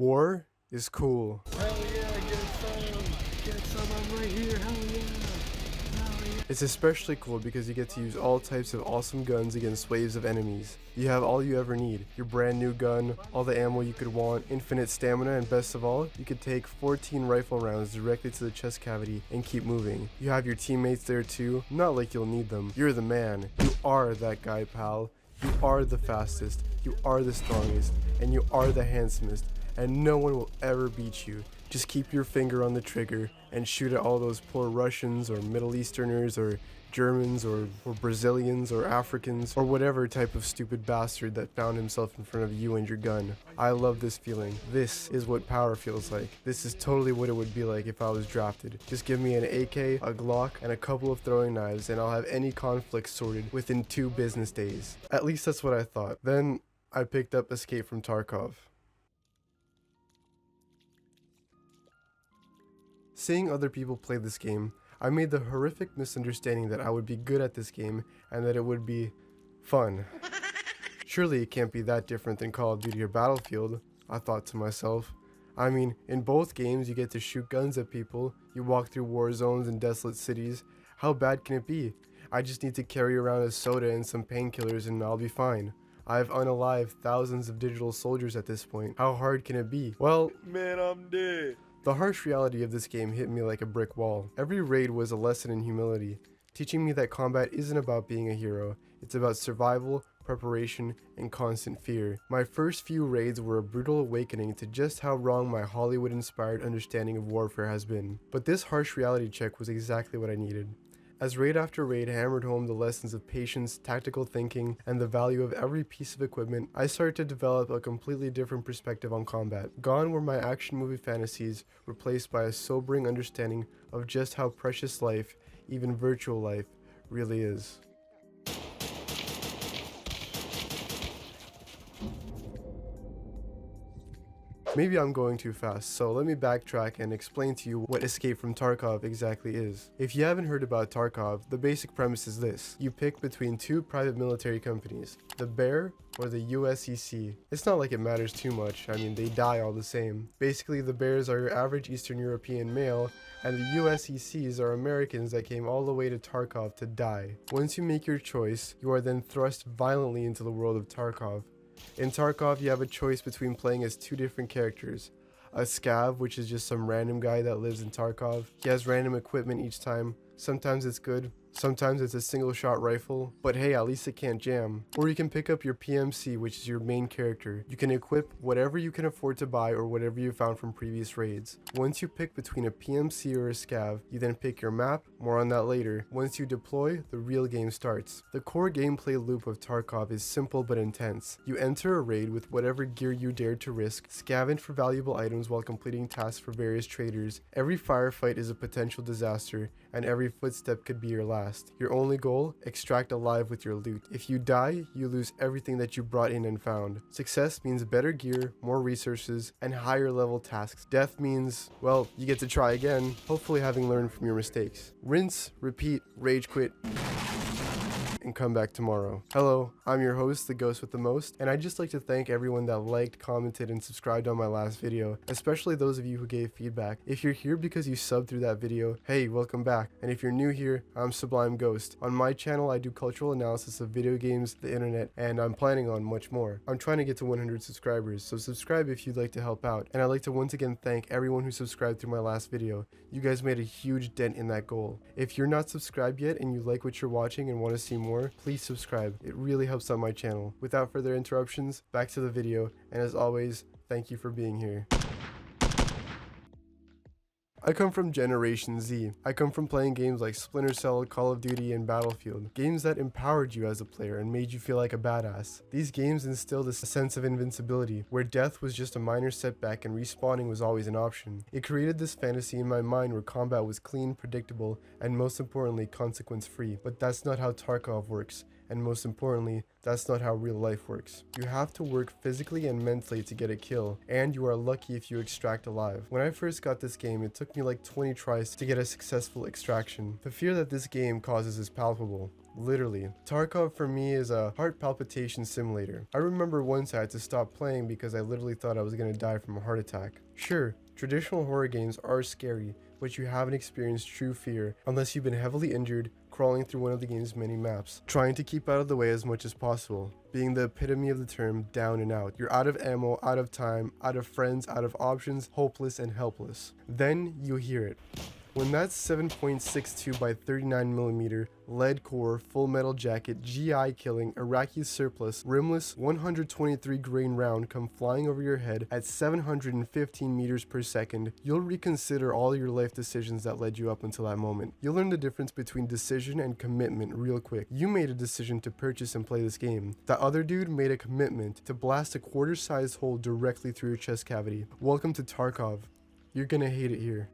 War is cool. Hell yeah, get some! Get some, I'm right here, hell yeah! Hell yeah! It's especially cool because you get to use all types of awesome guns against waves of enemies. You have all you ever need, your brand new gun, all the ammo you could want, infinite stamina, and best of all, you could take 14 rifle rounds directly to the chest cavity and keep moving. You have your teammates there too, not like you'll need them. You're the man. You are that guy, pal. You are the fastest, you are the strongest, and you are the handsomest, and no one will ever beat you. Just keep your finger on the trigger and shoot at all those poor Russians or Middle Easterners or Germans or Brazilians or Africans or whatever type of stupid bastard that found himself in front of you and your gun. I love this feeling. This is what power feels like. This is totally what it would be like if I was drafted. Just give me an AK, a Glock, and a couple of throwing knives and I'll have any conflict sorted within 2 business days. At least that's what I thought. Then I picked up Escape from Tarkov. Seeing other people play this game, I made the horrific misunderstanding that I would be good at this game and that it would be fun. Surely it can't be that different than Call of Duty or Battlefield, I thought to myself. I mean, in both games you get to shoot guns at people, you walk through war zones and desolate cities. How bad can it be? I just need to carry around a soda and some painkillers and I'll be fine. I've unalived thousands of digital soldiers at this point. How hard can it be? Well, Man, I'm dead! the harsh reality of this game hit me like a brick wall. Every raid was a lesson in humility, teaching me that combat isn't about being a hero, it's about survival, preparation, and constant fear. My first few raids were a brutal awakening to just how wrong my Hollywood-inspired understanding of warfare has been. But this harsh reality check was exactly what I needed. As raid after raid hammered home the lessons of patience, tactical thinking, and the value of every piece of equipment, I started to develop a completely different perspective on combat. Gone were my action movie fantasies, replaced by a sobering understanding of just how precious life, even virtual life, really is. Maybe I'm going too fast, so let me backtrack and explain to you what Escape from Tarkov exactly is. If you haven't heard about Tarkov, the basic premise is this. You pick between 2 private military companies, the Bear or the USEC. It's not like it matters too much, I mean they die all the same. Basically the Bears are your average Eastern European male, and the USECs are Americans that came all the way to Tarkov to die. Once you make your choice, you are then thrust violently into the world of Tarkov. In Tarkov, you have a choice between playing as 2 different characters. A Scav, which is just some random guy that lives in Tarkov. He has random equipment each time. Sometimes it's good, sometimes it's a single shot rifle, but hey, at least it can't jam. Or you can pick up your PMC, which is your main character. You can equip whatever you can afford to buy or whatever you found from previous raids. Once you pick between a PMC or a Scav, you then pick your map, more on that later. Once you deploy, the real game starts. The core gameplay loop of Tarkov is simple but intense. You enter a raid with whatever gear you dare to risk, scavenge for valuable items while completing tasks for various traders. Every firefight is a potential disaster, and every footstep could be your last. Your only goal? Extract alive with your loot. If you die, you lose everything that you brought in and found. Success means better gear, more resources, and higher level tasks. Death means, well, you get to try again, hopefully having learned from your mistakes. Rinse, repeat, rage quit, and come back tomorrow. Hello, I'm your host, The Ghost with the Most, and I'd just like to thank everyone that liked, commented, and subscribed on my last video, especially those of you who gave feedback. If you're here because you subbed through that video, hey, welcome back. And if you're new here, I'm Sublime Ghost. On my channel, I do cultural analysis of video games, the internet, and I'm planning on much more. I'm trying to get to 100 subscribers, so subscribe if you'd like to help out. And I'd like to once again thank everyone who subscribed through my last video. You guys made a huge dent in that goal. If you're not subscribed yet and you like what you're watching and want to see more, please subscribe. It really helps out my channel. Without further interruptions, back to the video, and as always, thank you for being here. I come from Generation Z. I come from playing games like Splinter Cell, Call of Duty, and Battlefield. Games that empowered you as a player and made you feel like a badass. These games instilled a sense of invincibility, where death was just a minor setback and respawning was always an option. It created this fantasy in my mind where combat was clean, predictable, and most importantly, consequence-free. But that's not how Tarkov works. And most importantly, that's not how real life works. You have to work physically and mentally to get a kill, and you are lucky if you extract alive. When I first got this game, it took me like 20 tries to get a successful extraction. The fear that this game causes is palpable. Literally. Tarkov for me is a heart palpitation simulator. I remember once I had to stop playing because I literally thought I was gonna die from a heart attack. Sure, traditional horror games are scary, but you haven't experienced true fear unless you've been heavily injured crawling through one of the game's many maps, trying to keep out of the way as much as possible, being the epitome of the term down and out. You're out of ammo, out of time, out of friends, out of options, hopeless and helpless. Then you hear it. When that 7.62 by 39mm lead core full metal jacket GI killing Iraqi surplus rimless 123 grain round come flying over your head at 715 meters per second, you'll reconsider all your life decisions that led you up until that moment. You'll learn the difference between decision and commitment real quick. You made a decision to purchase and play this game. That other dude made a commitment to blast a quarter-sized hole directly through your chest cavity. Welcome to Tarkov. You're gonna hate it here.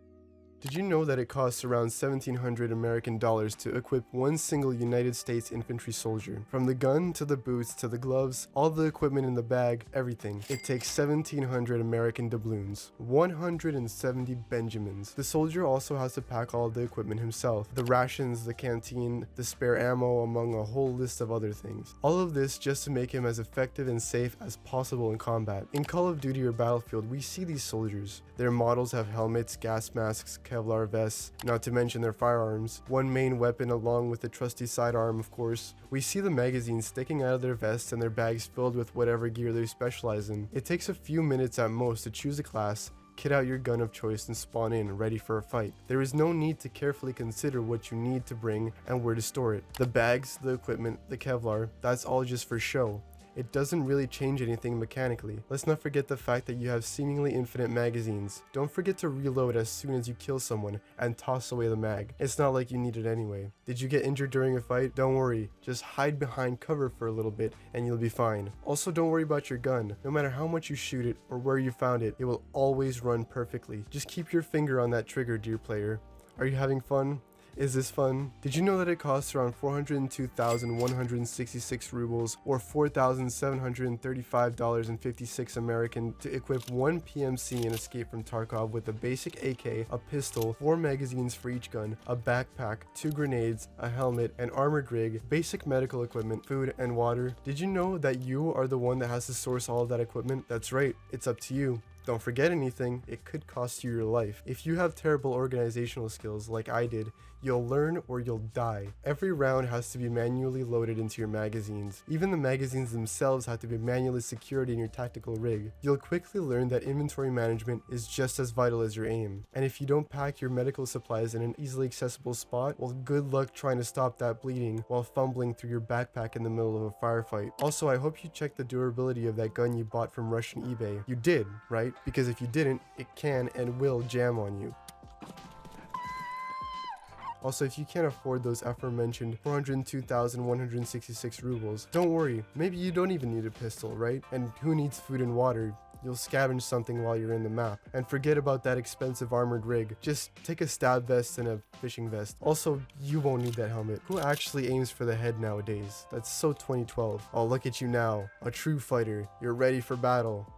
Did you know that it costs around $1,700 American dollars to equip one single United States infantry soldier? From the gun to the boots to the gloves, all the equipment in the bag, everything. It takes 1,700 American doubloons, 170 Benjamins. The soldier also has to pack all the equipment himself, the rations, the canteen, the spare ammo, among a whole list of other things. All of this just to make him as effective and safe as possible in combat. In Call of Duty or Battlefield, we see these soldiers. Their models have helmets, gas masks, Kevlar vests, not to mention their firearms, one main weapon along with the trusty sidearm of course. We see the magazines sticking out of their vests and their bags filled with whatever gear they specialize in. It takes a few minutes at most to choose a class, kit out your gun of choice and spawn in, ready for a fight. There is no need to carefully consider what you need to bring and where to store it. The bags, the equipment, the Kevlar, that's all just for show. It doesn't really change anything mechanically. Let's not forget the fact that you have seemingly infinite magazines. Don't forget to reload as soon as you kill someone and toss away the mag. It's not like you need it anyway. Did you get injured during a fight? Don't worry, just hide behind cover for a little bit and you'll be fine. Also, don't worry about your gun. No matter how much you shoot it or where you found it, it will always run perfectly. Just keep your finger on that trigger, dear player. Are you having fun? Is this fun? Did you know that it costs around 402,166 rubles or $4,735.56 American to equip one PMC in Escape from Tarkov with a basic AK, a pistol, 4 magazines for each gun, a backpack, 2 grenades, a helmet, an armored rig, basic medical equipment, food, and water? Did you know that you are the one that has to source all of that equipment? That's right, it's up to you. Don't forget anything, it could cost you your life. If you have terrible organizational skills like I did, you'll learn or you'll die. Every round has to be manually loaded into your magazines. Even the magazines themselves have to be manually secured in your tactical rig. You'll quickly learn that inventory management is just as vital as your aim. And if you don't pack your medical supplies in an easily accessible spot, well, good luck trying to stop that bleeding while fumbling through your backpack in the middle of a firefight. Also, I hope you checked the durability of that gun you bought from Russian eBay. You did, right? Because if you didn't, it can and will jam on you. Also, if you can't afford those aforementioned 402,166 rubles, don't worry, maybe you don't even need a pistol, right? And who needs food and water? You'll scavenge something while you're in the map. And forget about that expensive armored rig. Just take a stab vest and a fishing vest. Also, you won't need that helmet. Who actually aims for the head nowadays? That's so 2012. Oh, look at you now. A true fighter. You're ready for battle.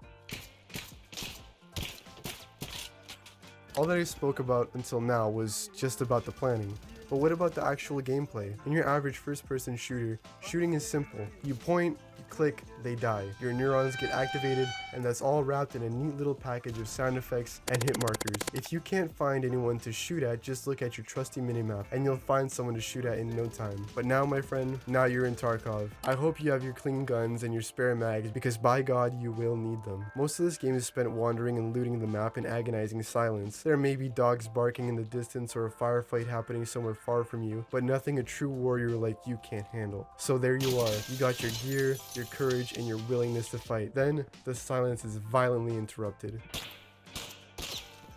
All that I spoke about until now was just about the planning. But what about the actual gameplay? In your average first-person shooter, shooting is simple. You point, you click, they die. Your neurons get activated, and that's all wrapped in a neat little package of sound effects and hit markers. If you can't find anyone to shoot at, just look at your trusty minimap, and you'll find someone to shoot at in no time. But now, my friend, now you're in Tarkov. I hope you have your clean guns and your spare mags, because by God, you will need them. Most of this game is spent wandering and looting the map in agonizing silence. There may be dogs barking in the distance or a firefight happening somewhere far from you, but nothing a true warrior like you can't handle. So there you are. You got your gear, your courage, and your willingness to fight. Then the silence is violently interrupted.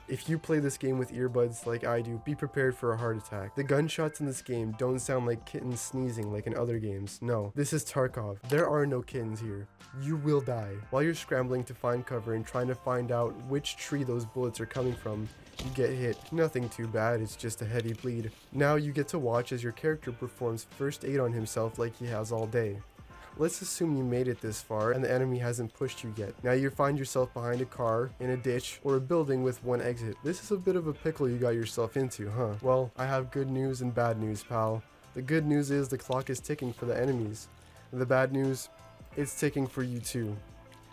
If you play this game with earbuds like I do, be prepared for a heart attack. The gunshots in this game don't sound like kittens sneezing like in other games. No, this is Tarkov. There are no kittens here. You will die. While you're scrambling to find cover and trying to find out which tree those bullets are coming from, you get hit. Nothing too bad, it's just a heavy bleed. Now you get to watch as your character performs first aid on himself like he has all day. Let's assume you made it this far and the enemy hasn't pushed you yet. Now you find yourself behind a car, in a ditch, or a building with one exit. This is a bit of a pickle you got yourself into, huh? Well, I have good news and bad news, pal. The good news is the clock is ticking for the enemies. The bad news, it's ticking for you too.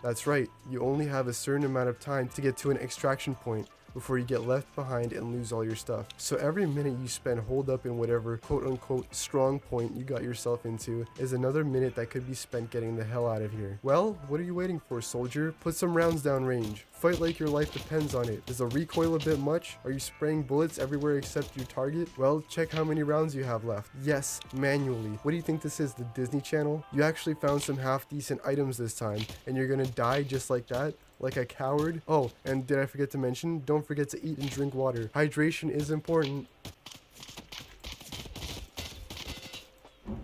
That's right, you only have a certain amount of time to get to an extraction point before you get left behind and lose all your stuff. So every minute you spend holed up in whatever quote-unquote strong point you got yourself into is another minute that could be spent getting the hell out of here. Well, what are you waiting for, soldier? Put some rounds down range. Fight like your life depends on it. Is the recoil a bit much? Are you spraying bullets everywhere except your target? Well, check how many rounds you have left. Yes, manually. What do you think this is, the Disney Channel? You actually found some half-decent items this time, and you're gonna die just like that? Like a coward? Oh, and did I forget to mention, don't forget to eat and drink water. Hydration is important.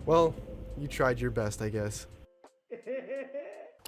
Well, you tried your best, I guess.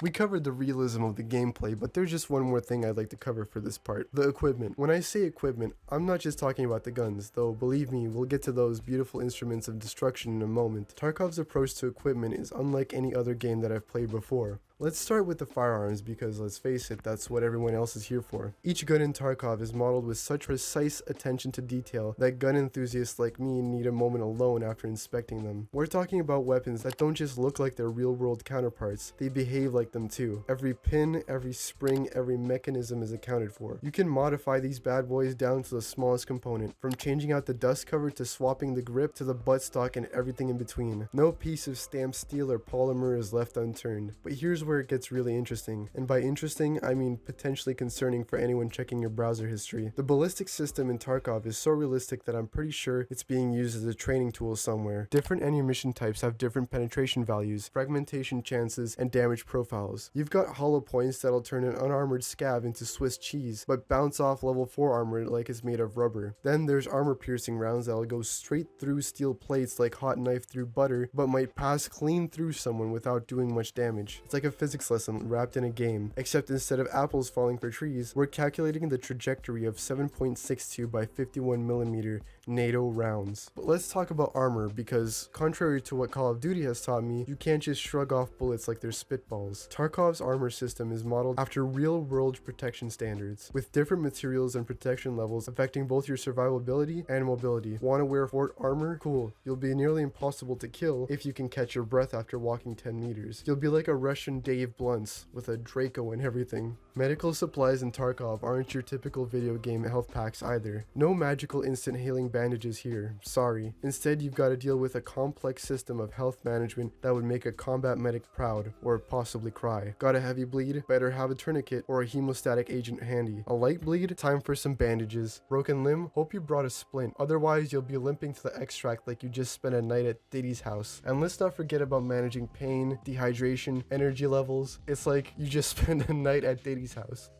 We covered the realism of the gameplay, but there's just one more thing I'd like to cover for this part. The equipment. When I say equipment, I'm not just talking about the guns, though believe me, we'll get to those beautiful instruments of destruction in a moment. Tarkov's approach to equipment is unlike any other game that I've played before. Let's start with the firearms because let's face it, that's what everyone else is here for. Each gun in Tarkov is modeled with such precise attention to detail that gun enthusiasts like me need a moment alone after inspecting them. We're talking about weapons that don't just look like their real world counterparts, they behave like them too. Every pin, every spring, every mechanism is accounted for. You can modify these bad boys down to the smallest component, from changing out the dust cover to swapping the grip to the buttstock and everything in between. No piece of stamped steel or polymer is left unturned. But here's where it gets really interesting, and by interesting I mean potentially concerning for anyone checking your browser history. The ballistic system in Tarkov is so realistic that I'm pretty sure it's being used as a training tool somewhere. Different ammunition types have different penetration values, fragmentation chances, and damage profiles. You've got hollow points that'll turn an unarmored scav into Swiss cheese, but bounce off level 4 armor like it's made of rubber. Then there's armor piercing rounds that'll go straight through steel plates like hot knife through butter, but might pass clean through someone without doing much damage. It's like a physics lesson wrapped in a game, except instead of apples falling for trees, we're calculating the trajectory of 7.62 by 51mm NATO rounds. But let's talk about armor, because contrary to what Call of Duty has taught me, you can't just shrug off bullets like they're spitballs. Tarkov's armor system is modeled after real-world protection standards, with different materials and protection levels affecting both your survivability and mobility. Want to wear fort armor? Cool. You'll be nearly impossible to kill if you can catch your breath after walking 10 meters. You'll be like a Russian Dave Blunts with a Draco and everything. Medical supplies in Tarkov aren't your typical video game health packs either. No magical instant healing bandages here, sorry. Instead, you've got to deal with a complex system of health management that would make a combat medic proud, or possibly cry. Got a heavy bleed? Better have a tourniquet or a hemostatic agent handy. A light bleed? Time for some bandages. Broken limb? Hope you brought a splint, otherwise you'll be limping to the extract like you just spent a night at Diddy's house. And let's not forget about managing pain, dehydration, energy levels. It's like you just spent a night at Diddy's house.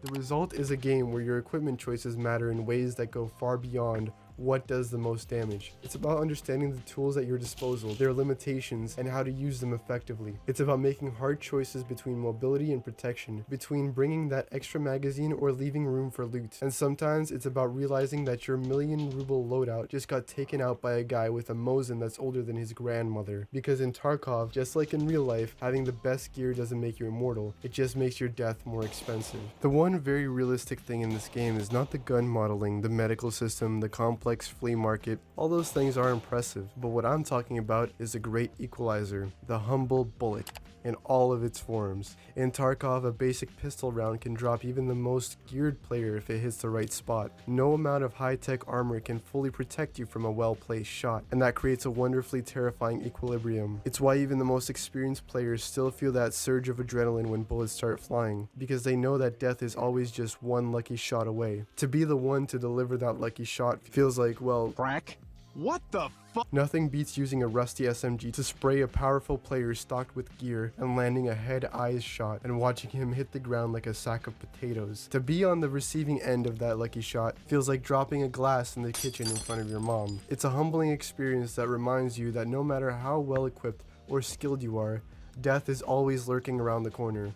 The result is a game where your equipment choices matter in ways that go far beyond what does the most damage. It's about understanding the tools at your disposal, their limitations, and how to use them effectively. It's about making hard choices between mobility and protection, between bringing that extra magazine or leaving room for loot. And sometimes it's about realizing that your million-ruble loadout just got taken out by a guy with a Mosin that's older than his grandmother. Because in Tarkov, just like in real life, having the best gear doesn't make you immortal, it just makes your death more expensive. The one very realistic thing in this game is not the gun modeling, the medical system, the complex flea market. All those things are impressive, but what I'm talking about is a great equalizer, the humble bullet, in all of its forms. In Tarkov, a basic pistol round can drop even the most geared player if it hits the right spot. No amount of high-tech armor can fully protect you from a well-placed shot, and that creates a wonderfully terrifying equilibrium. It's why even the most experienced players still feel that surge of adrenaline when bullets start flying, because they know that death is always just one lucky shot away. To be the one to deliver that lucky shot feels like, well, Crack? What the fuck? nothing beats using a rusty SMG to spray a powerful player stocked with gear and landing a head-eyes shot and watching him hit the ground like a sack of potatoes. To be on the receiving end of that lucky shot feels like dropping a glass in the kitchen in front of your mom. It's a humbling experience that reminds you that no matter how well equipped or skilled you are, death is always lurking around the corner.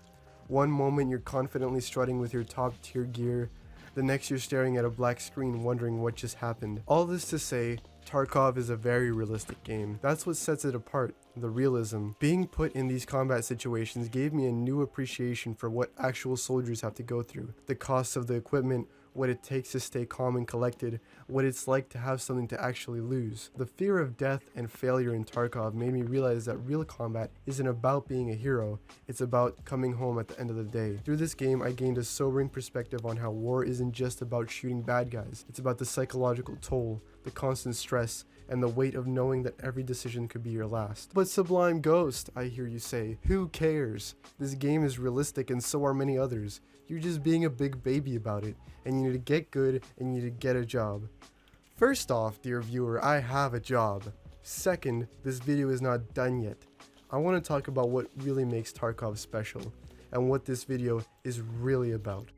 One moment you're confidently strutting with your top-tier gear, the next you're staring at a black screen wondering what just happened. All this to say, Tarkov is a very realistic game. That's what sets it apart, the realism. Being put in these combat situations gave me a new appreciation for what actual soldiers have to go through. The costs of the equipment, what it takes to stay calm and collected, what it's like to have something to actually lose. The fear of death and failure in Tarkov made me realize that real combat isn't about being a hero, it's about coming home at the end of the day. Through this game, I gained a sobering perspective on how war isn't just about shooting bad guys, it's about the psychological toll, the constant stress, and the weight of knowing that every decision could be your last. But Sublime Ghost, I hear you say, who cares? This game is realistic and so are many others. You're just being a big baby about it, and you need to get good and you need to get a job. First off, dear viewer, I have a job. Second, this video is not done yet. I want to talk about what really makes Tarkov special, and what this video is really about.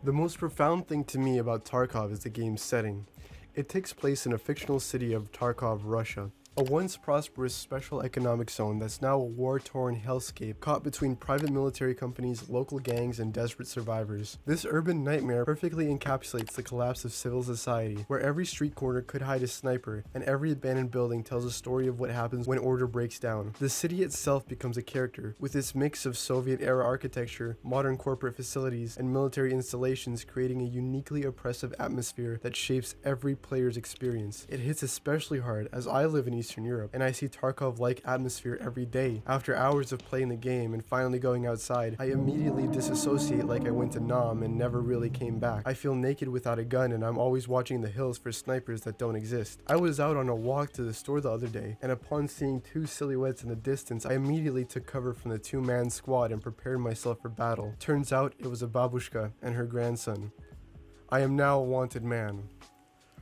The most profound thing to me about Tarkov is the game's setting. It takes place in a fictional city of Tarkov, Russia, a once prosperous special economic zone that's now a war-torn hellscape caught between private military companies, local gangs, and desperate survivors. This urban nightmare perfectly encapsulates the collapse of civil society, where every street corner could hide a sniper, and every abandoned building tells a story of what happens when order breaks down. The city itself becomes a character, with its mix of Soviet-era architecture, modern corporate facilities, and military installations creating a uniquely oppressive atmosphere that shapes every player's experience. It hits especially hard as I live in Eastern Europe, and I see Tarkov-like atmosphere every day. After hours of playing the game and finally going outside, I immediately disassociate like I went to Nam and never really came back. I feel naked without a gun, and I'm always watching the hills for snipers that don't exist. I was out on a walk to the store the other day, and upon seeing two silhouettes in the distance, I immediately took cover from the two-man squad and prepared myself for battle. Turns out it was a babushka and her grandson. I am now a wanted man.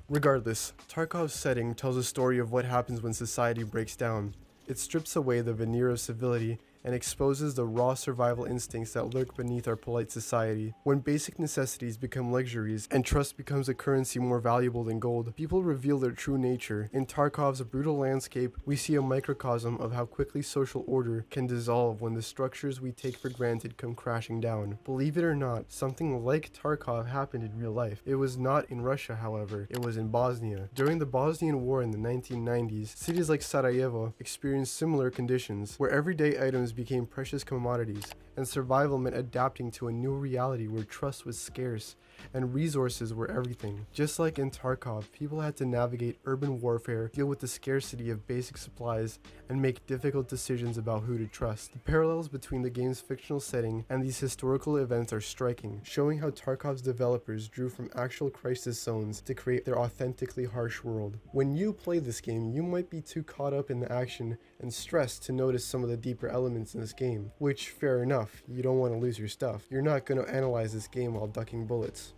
Regardless, Tarkov's setting tells a story of what happens when society breaks down. It strips away the veneer of civility and exposes the raw survival instincts that lurk beneath our polite society. When basic necessities become luxuries and trust becomes a currency more valuable than gold, people reveal their true nature. In Tarkov's brutal landscape, we see a microcosm of how quickly social order can dissolve when the structures we take for granted come crashing down. Believe it or not, something like Tarkov happened in real life. It was not in Russia, however, it was in Bosnia. During the Bosnian War in the 1990s, cities like Sarajevo experienced similar conditions, where everyday items became precious commodities, and survival meant adapting to a new reality where trust was scarce and resources were everything. Just like in Tarkov, people had to navigate urban warfare, deal with the scarcity of basic supplies, and make difficult decisions about who to trust. The parallels between the game's fictional setting and these historical events are striking, showing how Tarkov's developers drew from actual crisis zones to create their authentically harsh world. When you play this game, you might be too caught up in the action and stressed to notice some of the deeper elements in this game, which, fair enough, you don't want to lose your stuff. You're not going to analyze this game while ducking bullets.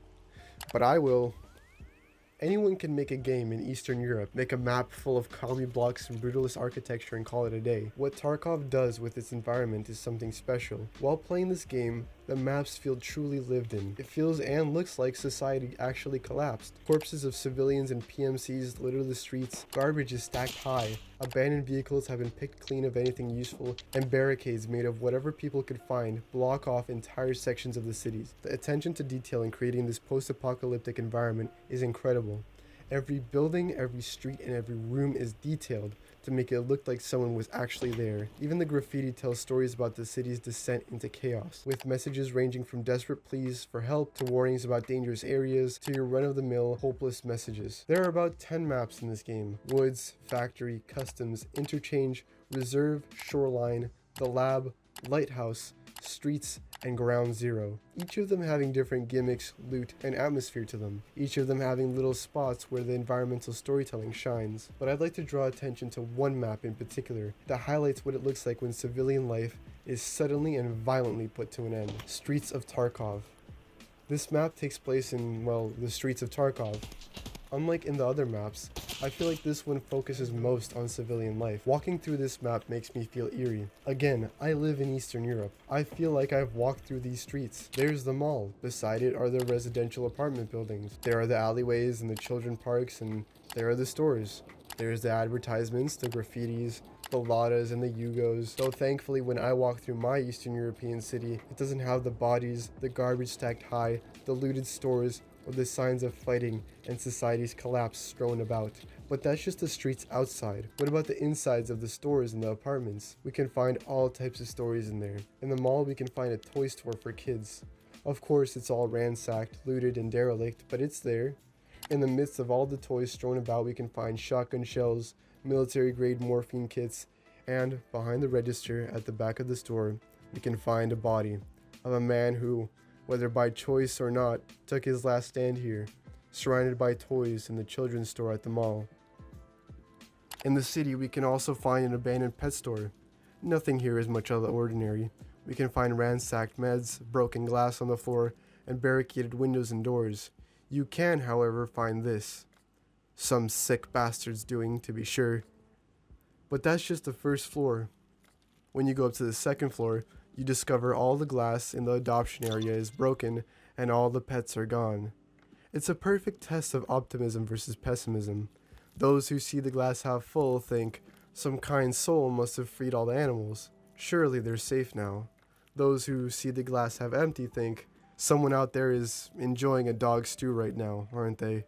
But I will. Anyone can make a game in Eastern Europe, make a map full of commie blocks and brutalist architecture and call it a day. What Tarkov does with its environment is something special. While playing this game, the maps feel truly lived in. It feels and looks like society actually collapsed. Corpses of civilians and PMCs litter the streets, garbage is stacked high, abandoned vehicles have been picked clean of anything useful, and barricades made of whatever people could find block off entire sections of the cities. The attention to detail in creating this post-apocalyptic environment is incredible. Every building, every street, and every room is detailed to make it look like someone was actually there. Even the graffiti tells stories about the city's descent into chaos, with messages ranging from desperate pleas for help to warnings about dangerous areas to your run-of-the-mill hopeless messages. There are about 10 maps in this game: Woods, Factory, Customs, Interchange, Reserve, Shoreline, The Lab, Lighthouse, Streets, and Ground Zero. Each of them having different gimmicks, loot, and atmosphere to them. Each of them having little spots where the environmental storytelling shines. But I'd like to draw attention to one map in particular that highlights what it looks like when civilian life is suddenly and violently put to an end. Streets of Tarkov. This map takes place in, well, the streets of Tarkov. Unlike in the other maps, I feel like this one focuses most on civilian life. Walking through this map makes me feel eerie. Again, I live in Eastern Europe. I feel like I've walked through these streets. There's the mall. Beside it are the residential apartment buildings. There are the alleyways and the children parks, and there are the stores. There's the advertisements, the graffitis, the Ladas and the Yugos. Though thankfully when I walk through my Eastern European city, it doesn't have the bodies, the garbage stacked high, the looted stores, or the signs of fighting and society's collapse strewn about. But that's just the streets outside. What about the insides of the stores and the apartments? We can find all types of stories in there. In the mall, we can find a toy store for kids, Of course, it's all ransacked, looted, and derelict, but it's there. In the midst of all the toys strewn about, we can find shotgun shells, military-grade morphine kits, and behind the register at the back of the store, we can find a body of a man who, whether by choice or not, took his last stand here, surrounded by toys in the children's store at the mall. In the city, we can also find an abandoned pet store. Nothing here is much out of the ordinary. We can find ransacked meds, broken glass on the floor, and barricaded windows and doors. You can, however, find this. Some sick bastards doing, to be sure. But that's just the first floor. When you go up to the second floor, you discover all the glass in the adoption area is broken and all the pets are gone. It's a perfect test of optimism versus pessimism. Those who see the glass half full think, some kind soul must have freed all the animals. Surely they're safe now. Those who see the glass half empty think, someone out there is enjoying a dog stew right now, aren't they?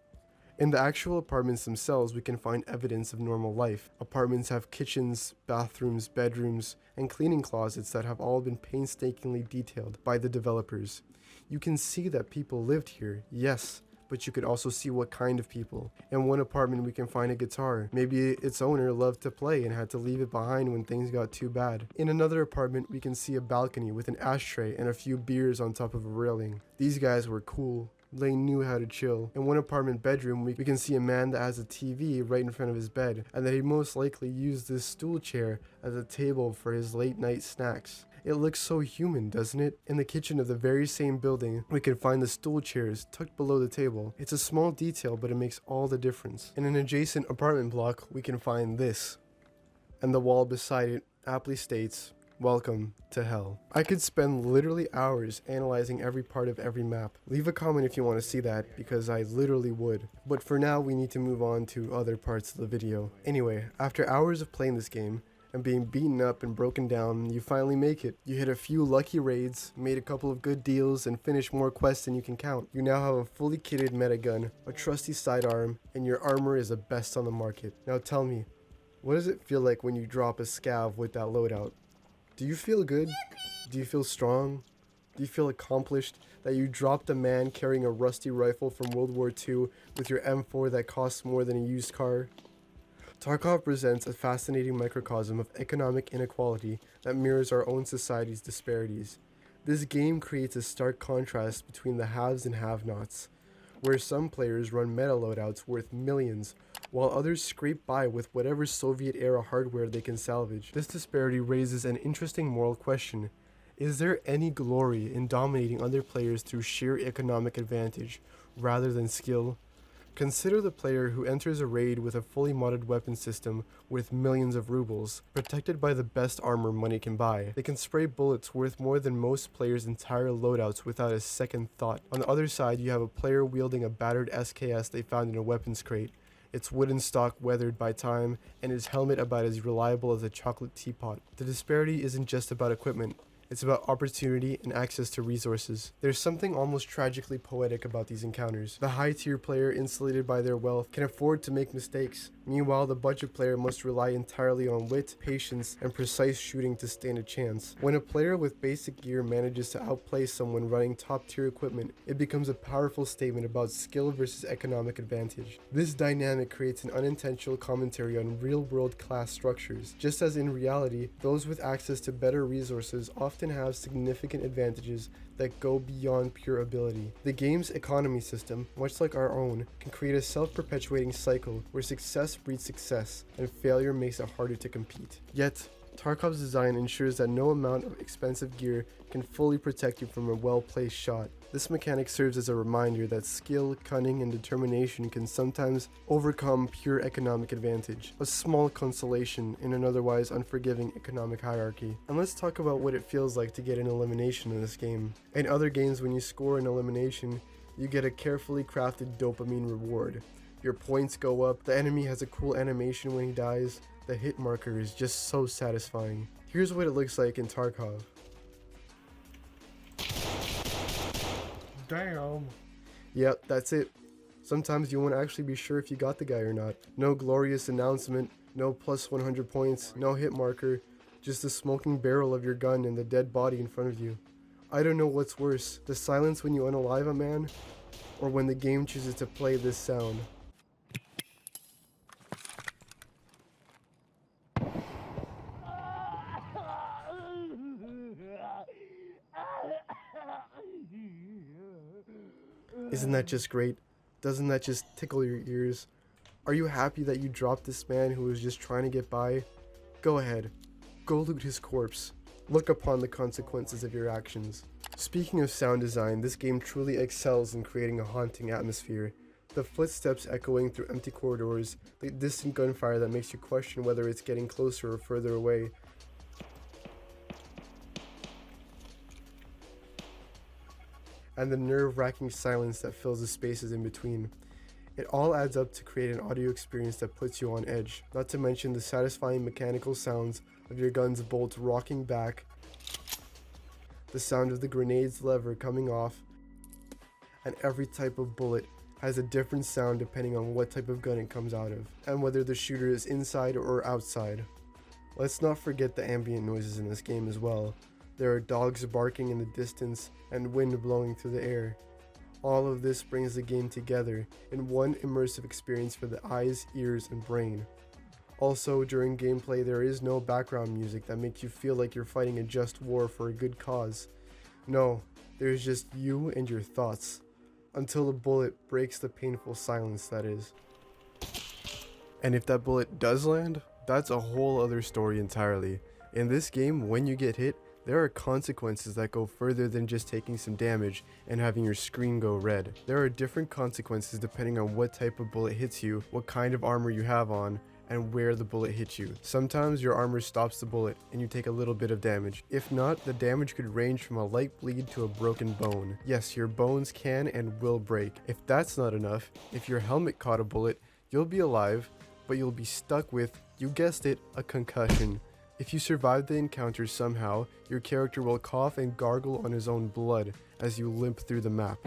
In the actual apartments themselves, we can find evidence of normal life. Apartments have kitchens, bathrooms, bedrooms, and cleaning closets that have all been painstakingly detailed by the developers. You can see that people lived here, yes, but you could also see what kind of people. In one apartment we can find a guitar. Maybe its owner loved to play and had to leave it behind when things got too bad. In another apartment we can see a balcony with an ashtray and a few beers on top of a railing. These guys were cool. They knew how to chill. In one apartment bedroom, we can see a man that has a TV right in front of his bed, and that he most likely used this stool chair as a table for his late night snacks. It looks so human, doesn't it? In the kitchen of the very same building, we can find the stool chairs tucked below the table. It's a small detail, but it makes all the difference. In an adjacent apartment block, we can find this. And the wall beside it aptly states, "Welcome to hell." I could spend literally hours analyzing every part of every map. Leave a comment if you want to see that, because I literally would. But for now, we need to move on to other parts of the video. Anyway, after hours of playing this game, and being beaten up and broken down, you finally make it. You hit a few lucky raids, made a couple of good deals, and finished more quests than you can count. You now have a fully kitted metagun, a trusty sidearm, and your armor is the best on the market. Now tell me, what does it feel like when you drop a scav with that loadout? Do you feel good? Do you feel strong? Do you feel accomplished that you dropped a man carrying a rusty rifle from World War II with your M4 that costs more than a used car? Tarkov presents a fascinating microcosm of economic inequality that mirrors our own society's disparities. This game creates a stark contrast between the haves and have-nots, where some players run meta loadouts worth millions, while others scrape by with whatever Soviet-era hardware they can salvage. This disparity raises an interesting moral question. Is there any glory in dominating other players through sheer economic advantage, rather than skill? Consider the player who enters a raid with a fully modded weapon system worth millions of rubles, protected by the best armor money can buy. They can spray bullets worth more than most players' entire loadouts without a second thought. On the other side, you have a player wielding a battered SKS they found in a weapons crate, its wooden stock weathered by time, and his helmet about as reliable as a chocolate teapot. The disparity isn't just about equipment. It's about opportunity and access to resources. There's something almost tragically poetic about these encounters. The high-tier player, insulated by their wealth, can afford to make mistakes. Meanwhile, the budget player must rely entirely on wit, patience, and precise shooting to stand a chance. When a player with basic gear manages to outplay someone running top-tier equipment, it becomes a powerful statement about skill versus economic advantage. This dynamic creates an unintentional commentary on real-world class structures. Just as in reality, those with access to better resources often have significant advantages that go beyond pure ability. The game's economy system, much like our own, can create a self-perpetuating cycle where success breeds success and failure makes it harder to compete. Yet, Tarkov's design ensures that no amount of expensive gear can fully protect you from a well-placed shot. This mechanic serves as a reminder that skill, cunning, and determination can sometimes overcome pure economic advantage, a small consolation in an otherwise unforgiving economic hierarchy. And let's talk about what it feels like to get an elimination in this game. In other games, when you score an elimination, you get a carefully crafted dopamine reward. Your points go up, the enemy has a cool animation when he dies, the hit marker is just so satisfying. Here's what it looks like in Tarkov. Damn. Yep, that's it. Sometimes you won't actually be sure if you got the guy or not. No glorious announcement, no plus 100 points, no hit marker, just the smoking barrel of your gun and the dead body in front of you. I don't know what's worse, the silence when you unalive a man, or when the game chooses to play this sound. Isn't that just great? Doesn't that just tickle your ears? Are you happy that you dropped this man who was just trying to get by? Go ahead. Go loot his corpse. Look upon the consequences of your actions. Speaking of sound design, this game truly excels in creating a haunting atmosphere. The footsteps echoing through empty corridors, the distant gunfire that makes you question whether it's getting closer or further away, and the nerve-wracking silence that fills the spaces in between. It all adds up to create an audio experience that puts you on edge, not to mention the satisfying mechanical sounds of your gun's bolts rocking back, the sound of the grenade's lever coming off, and every type of bullet has a different sound depending on what type of gun it comes out of, and whether the shooter is inside or outside. Let's not forget the ambient noises in this game as well. There are dogs barking in the distance and wind blowing through the air. All of this brings the game together in one immersive experience for the eyes, ears, and brain. Also, during gameplay, there is no background music that makes you feel like you're fighting a just war for a good cause. No, there's just you and your thoughts. Until a bullet breaks the painful silence that is. And if that bullet does land, that's a whole other story entirely. In this game, when you get hit, there are consequences that go further than just taking some damage and having your screen go red. There are different consequences depending on what type of bullet hits you, what kind of armor you have on, and where the bullet hits you. Sometimes your armor stops the bullet and you take a little bit of damage. If not, the damage could range from a light bleed to a broken bone. Yes, your bones can and will break. If that's not enough, if your helmet caught a bullet, you'll be alive, but you'll be stuck with, you guessed it, a concussion. If you survive the encounter somehow, your character will cough and gargle on his own blood as you limp through the map.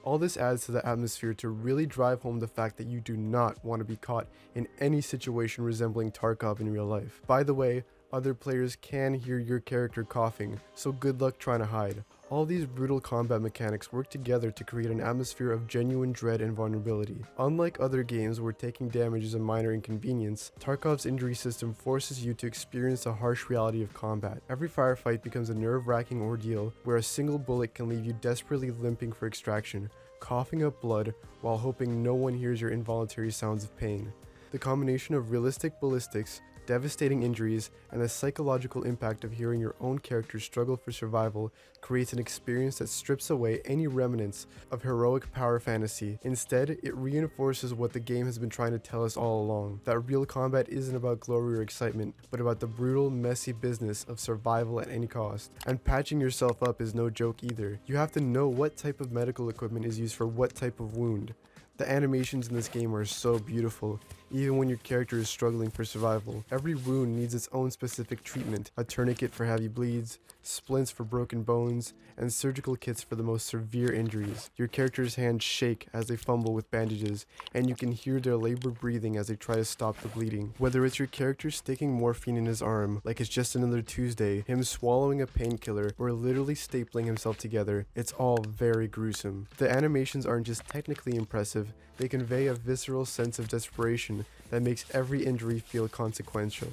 All this adds to the atmosphere to really drive home the fact that you do not want to be caught in any situation resembling Tarkov in real life. By the way, other players can hear your character coughing, so good luck trying to hide. All these brutal combat mechanics work together to create an atmosphere of genuine dread and vulnerability. Unlike other games where taking damage is a minor inconvenience, Tarkov's injury system forces you to experience the harsh reality of combat. Every firefight becomes a nerve-wracking ordeal where a single bullet can leave you desperately limping for extraction, coughing up blood while hoping no one hears your involuntary sounds of pain. The combination of realistic ballistics, devastating injuries, and the psychological impact of hearing your own character struggle for survival creates an experience that strips away any remnants of heroic power fantasy. Instead, it reinforces what the game has been trying to tell us all along, that real combat isn't about glory or excitement, but about the brutal, messy business of survival at any cost. And patching yourself up is no joke either. You have to know what type of medical equipment is used for what type of wound. The animations in this game are so beautiful, even when your character is struggling for survival. Every wound needs its own specific treatment, a tourniquet for heavy bleeds, splints for broken bones, and surgical kits for the most severe injuries. Your character's hands shake as they fumble with bandages, and you can hear their labored breathing as they try to stop the bleeding. Whether it's your character sticking morphine in his arm, like it's just another Tuesday, him swallowing a painkiller, or literally stapling himself together, it's all very gruesome. The animations aren't just technically impressive, they convey a visceral sense of desperation that makes every injury feel consequential.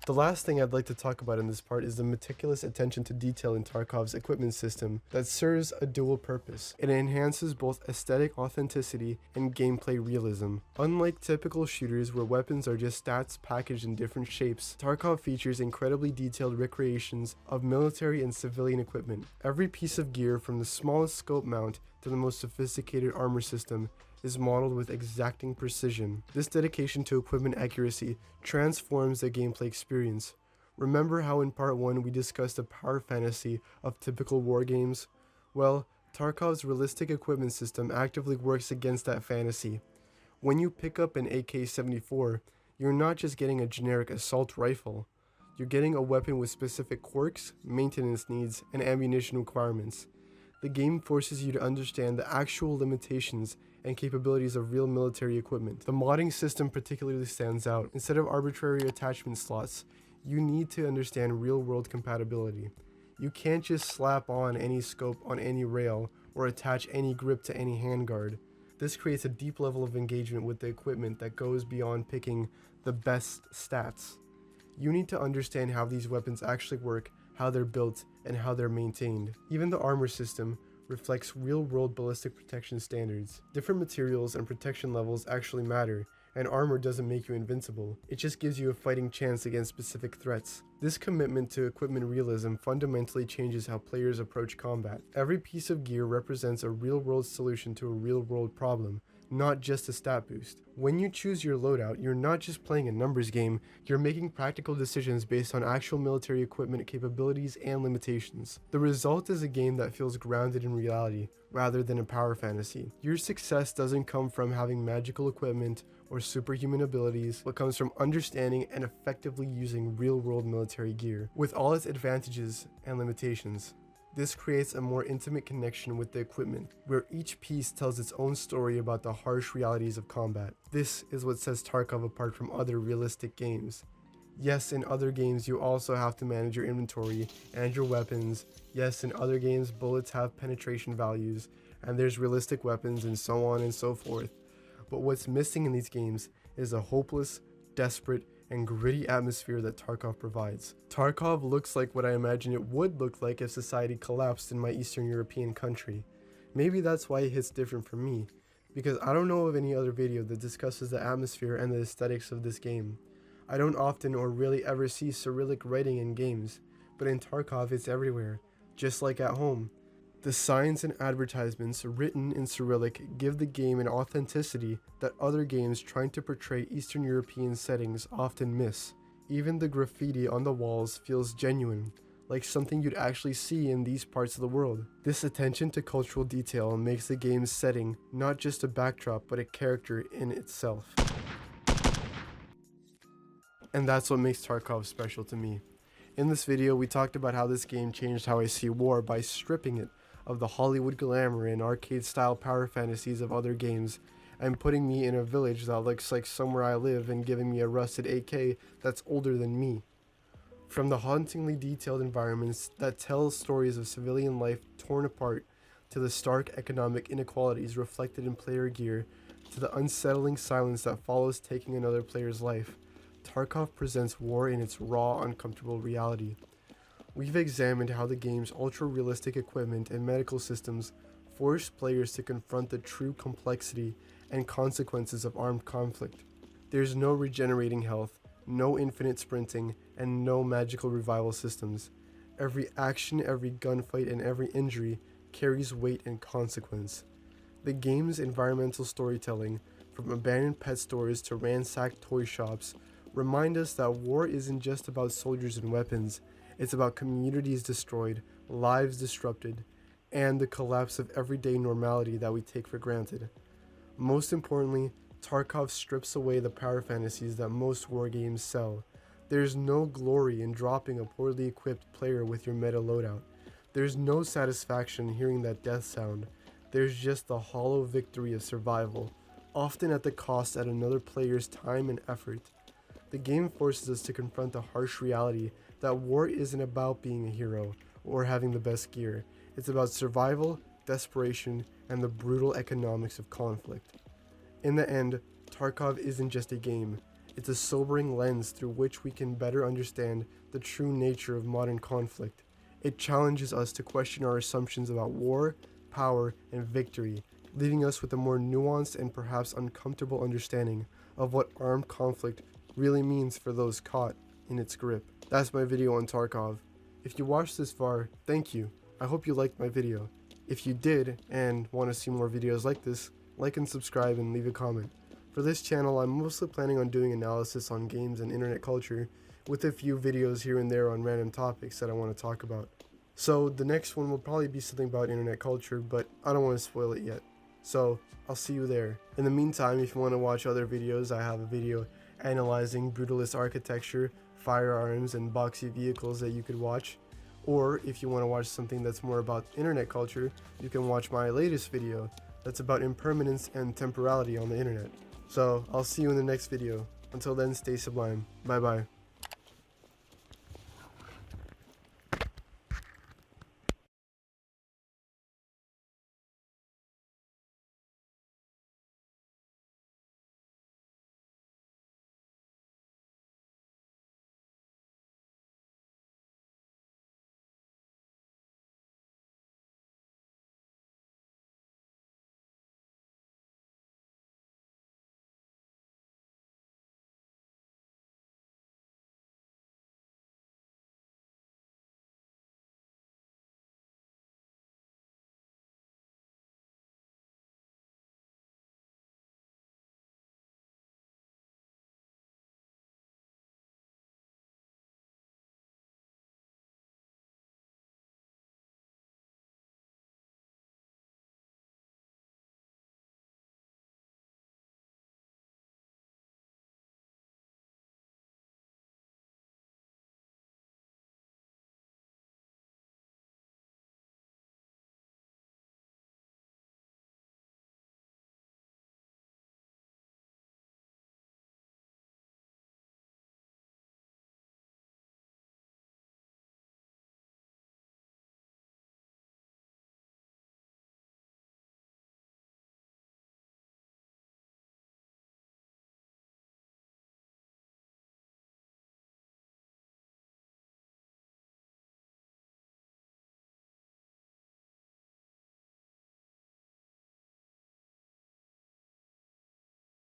The last thing I'd like to talk about in this part is the meticulous attention to detail in Tarkov's equipment system that serves a dual purpose. It enhances both aesthetic authenticity and gameplay realism. Unlike typical shooters where weapons are just stats packaged in different shapes, Tarkov features incredibly detailed recreations of military and civilian equipment. Every piece of gear, from the smallest scope mount to the most sophisticated armor system, is modeled with exacting precision. This dedication to equipment accuracy transforms the gameplay experience. Remember how in part 1 we discussed the power fantasy of typical war games? Well, Tarkov's realistic equipment system actively works against that fantasy. When you pick up an AK-74, you're not just getting a generic assault rifle. You're getting a weapon with specific quirks, maintenance needs, and ammunition requirements. The game forces you to understand the actual limitations and capabilities of real military equipment. The modding system particularly stands out. Instead of arbitrary attachment slots, you need to understand real-world compatibility. You can't just slap on any scope on any rail or attach any grip to any handguard. This creates a deep level of engagement with the equipment that goes beyond picking the best stats. You need to understand how these weapons actually work, how they're built, and how they're maintained. Even the armor system reflects real-world ballistic protection standards. Different materials and protection levels actually matter, and armor doesn't make you invincible. It just gives you a fighting chance against specific threats. This commitment to equipment realism fundamentally changes how players approach combat. Every piece of gear represents a real-world solution to a real-world problem, not just a stat boost. When you choose your loadout, you're not just playing a numbers game, you're making practical decisions based on actual military equipment capabilities and limitations. The result is a game that feels grounded in reality, rather than a power fantasy. Your success doesn't come from having magical equipment or superhuman abilities, but comes from understanding and effectively using real-world military gear, with all its advantages and limitations. This creates a more intimate connection with the equipment, where each piece tells its own story about the harsh realities of combat. This is what sets Tarkov apart from other realistic games. Yes, in other games you also have to manage your inventory and your weapons. Yes, in other games bullets have penetration values, and there's realistic weapons and so on and so forth. But what's missing in these games is a hopeless, desperate, and gritty atmosphere that Tarkov provides. Tarkov looks like what I imagine it would look like if society collapsed in my Eastern European country. Maybe that's why it hits different for me, because I don't know of any other video that discusses the atmosphere and the aesthetics of this game. I don't often or really ever see Cyrillic writing in games, but in Tarkov it's everywhere, just like at home. The signs and advertisements written in Cyrillic give the game an authenticity that other games trying to portray Eastern European settings often miss. Even the graffiti on the walls feels genuine, like something you'd actually see in these parts of the world. This attention to cultural detail makes the game's setting not just a backdrop but a character in itself. And that's what makes Tarkov special to me. In this video, we talked about how this game changed how I see war by stripping it of the Hollywood glamour and arcade-style power fantasies of other games, and putting me in a village that looks like somewhere I live and giving me a rusted AK that's older than me. From the hauntingly detailed environments that tell stories of civilian life torn apart, to the stark economic inequalities reflected in player gear, to the unsettling silence that follows taking another player's life, Tarkov presents war in its raw, uncomfortable reality. We've examined how the game's ultra-realistic equipment and medical systems force players to confront the true complexity and consequences of armed conflict. There's no regenerating health, no infinite sprinting, and no magical revival systems. Every action, every gunfight, and every injury carries weight and consequence. The game's environmental storytelling, from abandoned pet stores to ransacked toy shops, remind us that war isn't just about soldiers and weapons. It's about communities destroyed, lives disrupted, and the collapse of everyday normality that we take for granted. Most importantly, Tarkov strips away the power fantasies that most war games sell. There's no glory in dropping a poorly equipped player with your meta loadout. There's no satisfaction in hearing that death sound. There's just the hollow victory of survival, often at the cost at another player's time and effort. The game forces us to confront the harsh reality that war isn't about being a hero or having the best gear. It's about survival, desperation, and the brutal economics of conflict. In the end, Tarkov isn't just a game. It's a sobering lens through which we can better understand the true nature of modern conflict. It challenges us to question our assumptions about war, power, and victory, leaving us with a more nuanced and perhaps uncomfortable understanding of what armed conflict really means for those caught in its grip. That's my video on Tarkov. If you watched this far, thank you. I hope you liked my video. If you did and want to see more videos like this, like and subscribe and leave a comment. For this channel, I'm mostly planning on doing analysis on games and internet culture, with a few videos here and there on random topics that I want to talk about. So the next one will probably be something about internet culture, but I don't want to spoil it yet. So I'll see you there. In the meantime, if you want to watch other videos, I have a video analyzing brutalist architecture, firearms, and boxy vehicles that you could watch. Or if you want to watch something that's more about internet culture, you can watch my latest video that's about impermanence and temporality on the internet. So I'll see you in the next video. Until then, stay sublime. Bye bye.